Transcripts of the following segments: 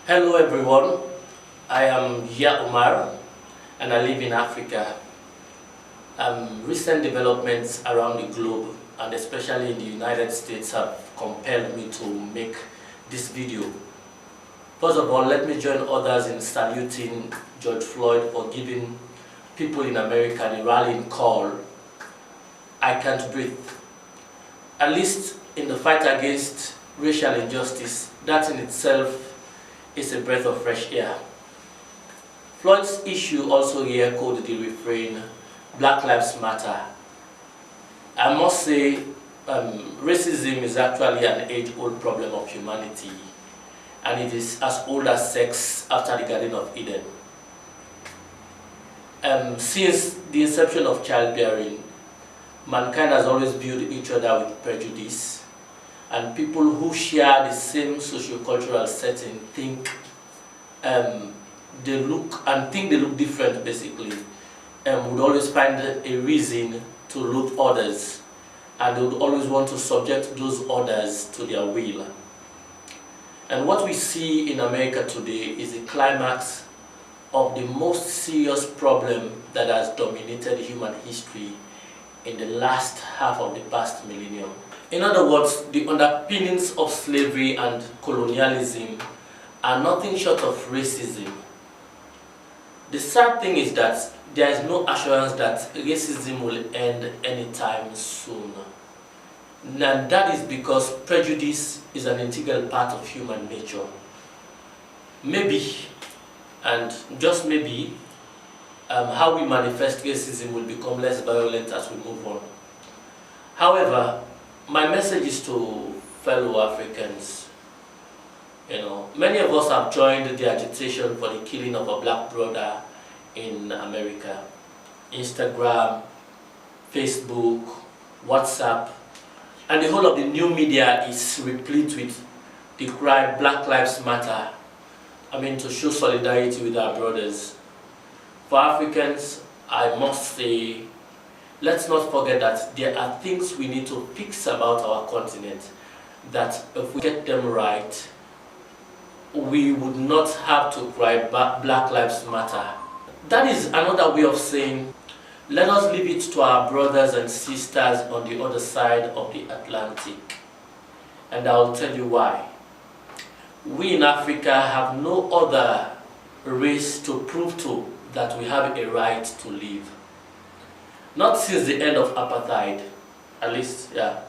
Hello everyone, I am Umarr and I live in Africa. Recent developments around the globe and especially in the United States have compelled me to make this video. First of all, let me join others in saluting George Floyd for giving people in America the rallying call, "I can't breathe." At least in the fight against racial injustice, that in itself is a breath of fresh air. Floyd's issue also re-echoed the refrain, "Black Lives Matter." I must say, racism is actually an age-old problem of humanity, and it is as old as sex after the Garden of Eden. Since the inception of childbearing, mankind has always viewed each other with prejudice, and people who share the same socio-cultural setting think they look different basically, would always find a reason to loathe others, and they would always want to subject those others to their will. And what we see in America today is the climax of the most serious problem that has dominated human history in the last half of the past millennium. In other words, the underpinnings of slavery and colonialism are nothing short of racism. The sad thing is that there is no assurance that racism will end anytime soon. And that is because prejudice is an integral part of human nature. Maybe, and just maybe, how we manifest racism will become less violent as we move on. However, my message is to fellow Africans. Many of us have joined the agitation for the killing of a black brother in America. Instagram, Facebook, WhatsApp, and the whole of the new media is replete with the cry, "Black Lives Matter." To show solidarity with our brothers. For Africans, I must say, let's not forget that there are things we need to fix about our continent, that if we get them right, we would not have to cry "Black Lives Matter." That is another way of saying, let us leave it to our brothers and sisters on the other side of the Atlantic. And I'll tell you why. We in Africa have no other race to prove to that we have a right to live. Not since the end of apartheid, at least, yeah.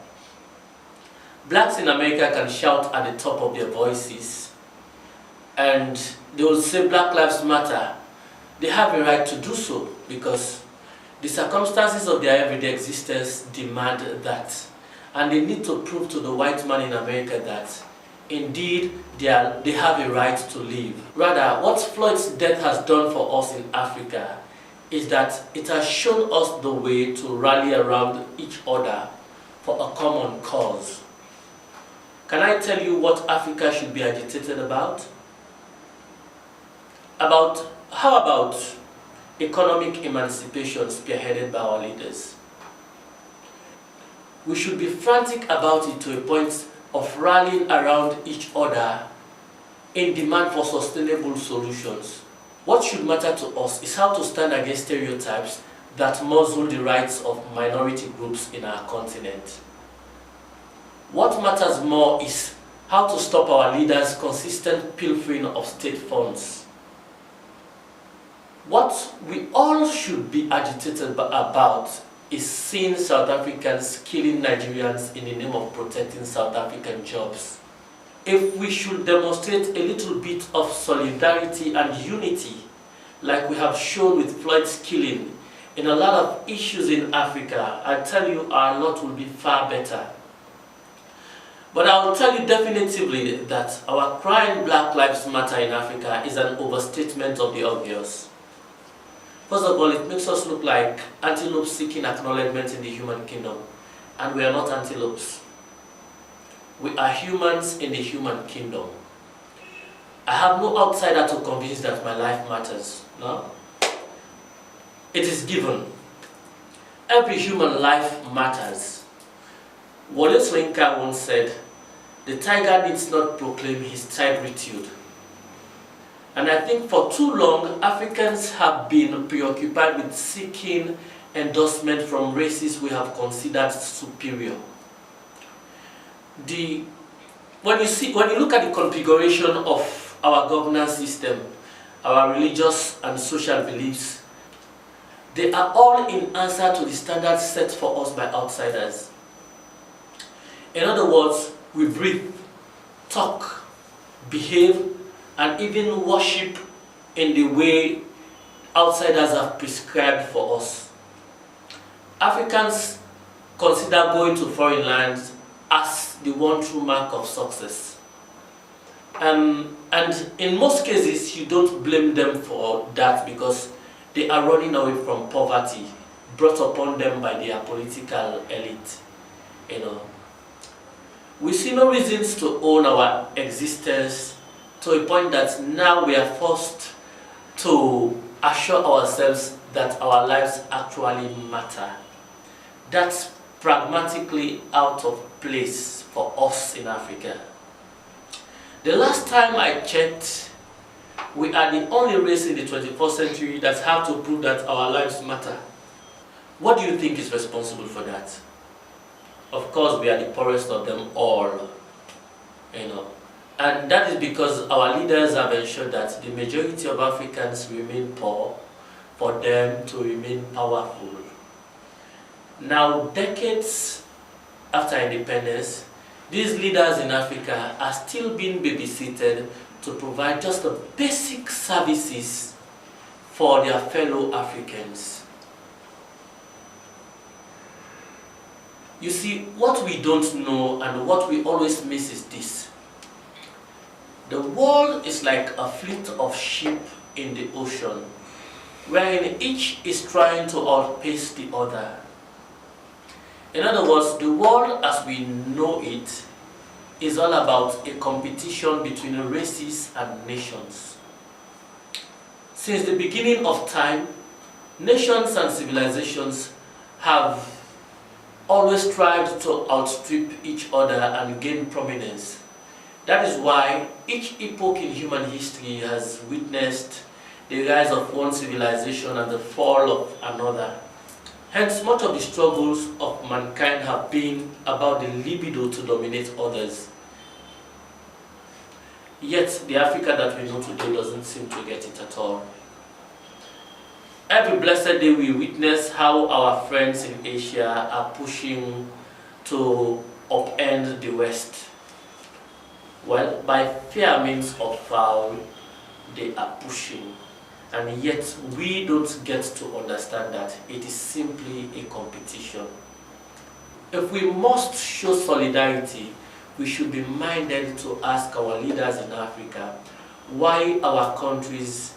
Blacks in America can shout at the top of their voices, and they will say "Black Lives Matter." They have a right to do so because the circumstances of their everyday existence demand that, and they need to prove to the white man in America that indeed they have a right to live. Rather, what Floyd's death has done for us in Africa is that it has shown us the way to rally around each other for a common cause. Can I tell you what Africa should be agitated about? How about economic emancipation spearheaded by our leaders? We should be frantic about it to a point of rallying around each other in demand for sustainable solutions. What should matter to us is how to stand against stereotypes that muzzle the rights of minority groups in our continent. What matters more is how to stop our leaders' consistent pilfering of state funds. What we all should be agitated about is seeing South Africans killing Nigerians in the name of protecting South African jobs. If we should demonstrate a little bit of solidarity and unity, like we have shown with Floyd's killing in a lot of issues in Africa, I tell you our lot will be far better. But I will tell you definitively that our crying "Black Lives Matter" in Africa is an overstatement of the obvious. First of all, it makes us look like antelopes seeking acknowledgement in the human kingdom, and we are not antelopes. We are humans in the human kingdom. I have no outsider to convince that my life matters. No? It is given. Every human life matters. Wole Soyinka once said, "The tiger needs not proclaim his tigritude. And I think for too long, Africans have been preoccupied with seeking endorsement from races we have considered superior. When you look at the configuration of our governance system, our religious and social beliefs, they are all in answer to the standards set for us by outsiders. In other words, we breathe, talk, behave, and even worship in the way outsiders have prescribed for us. Africans consider going to foreign lands as the one true mark of success. And in most cases, you don't blame them for that because they are running away from poverty brought upon them by their political elite. We see no reasons to own our existence to a point that now we are forced to assure ourselves that our lives actually matter. That's pragmatically out of place for us in Africa. The last time I checked, we are the only race in the 21st century that have to prove that our lives matter. What do you think is responsible for that? Of course, we are the poorest of them all, and that is because our leaders have ensured that the majority of Africans remain poor for them to remain powerful. Now, decades after independence, these leaders in Africa are still being babysitted to provide just the basic services for their fellow Africans. You see, what we don't know and what we always miss is this. The world is like a fleet of ships in the ocean, wherein each is trying to outpace the other. In other words, the world as we know it is all about a competition between races and nations. Since the beginning of time, nations and civilizations have always strived to outstrip each other and gain prominence. That is why each epoch in human history has witnessed the rise of one civilization and the fall of another. Hence, much of the struggles of mankind have been about the libido to dominate others. Yet, the Africa that we know today doesn't seem to get it at all. Every blessed day we witness how our friends in Asia are pushing to upend the West. Well, by fair means or foul, they are pushing. And yet we don't get to understand that it is simply a competition. If we must show solidarity, we should be minded to ask our leaders in Africa why our countries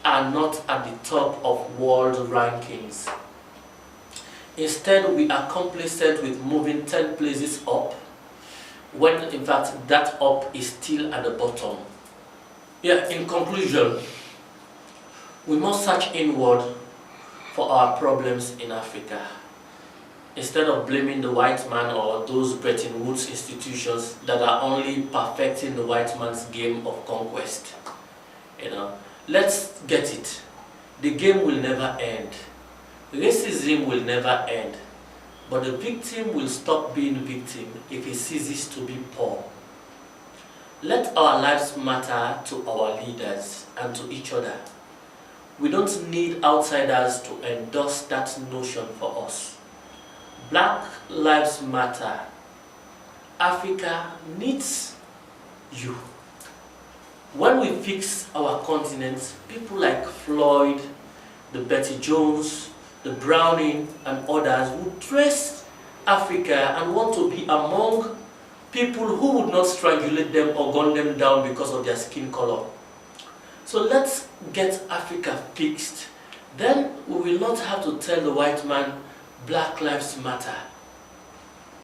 are not at the top of world rankings. Instead, we are complacent with moving 10 places up, when in fact that up is still at the bottom. In conclusion, we must search inward for our problems in Africa. Instead of blaming the white man or those Bretton Woods institutions that are only perfecting the white man's game of conquest. Let's get it. The game will never end. Racism will never end. But the victim will stop being victim if he ceases to be poor. Let our lives matter to our leaders and to each other. We don't need outsiders to endorse that notion for us. Black lives matter. Africa needs you. When we fix our continent, people like Floyd, the Betty Jones, the Browning, and others would trace Africa and want to be among people who would not strangulate them or gun them down because of their skin color. So let's get Africa fixed. Then we will not have to tell the white man, Black lives matter.